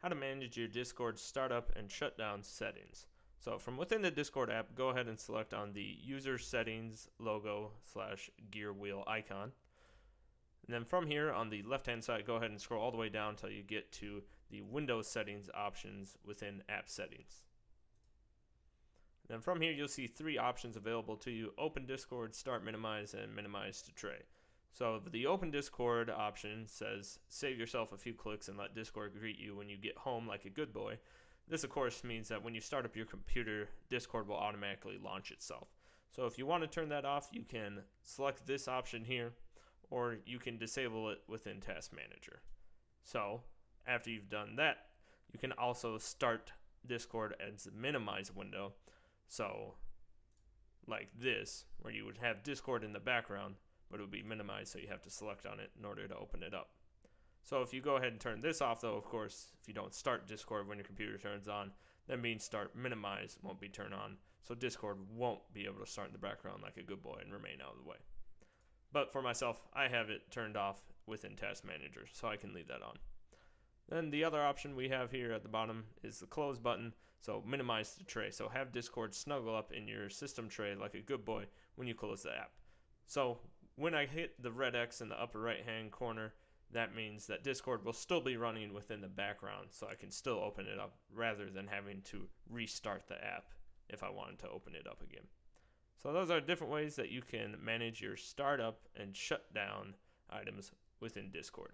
how to manage your Discord startup and shutdown settings. So from within the Discord app, go ahead and select on the user settings logo / gear wheel icon. And then from here on the left hand side, go ahead and scroll all the way down until you get to the Windows settings options within app settings. And then from here, you'll see three options available to you: open Discord, start minimize, and minimize to tray. So the open Discord option says save yourself a few clicks and let Discord greet you when you get home like a good boy. This of course means that when you start up your computer, Discord will automatically launch itself. So if you want to turn that off, you can select this option here, or you can disable it within Task Manager. So after you've done that, you can also start Discord as a minimize window. So like this, where you would have Discord in the background, but it would be minimized, so you have to select on it in order to open it up. So if you go ahead and turn this off, though, of course, if you don't start Discord when your computer turns on, then being start minimize won't be turned on, so Discord won't be able to start in the background like a good boy and remain out of the way. But for myself, I have it turned off within Task Manager, so I can leave that on. Then the other option we have here at the bottom is the close button, so minimize the tray. So have Discord snuggle up in your system tray like a good boy when you close the app. So when I hit the red X in the upper right hand corner, that means that Discord will still be running within the background, so I can still open it up rather than having to restart the app if I wanted to open it up again. So those are different ways that you can manage your startup and shutdown items within Discord.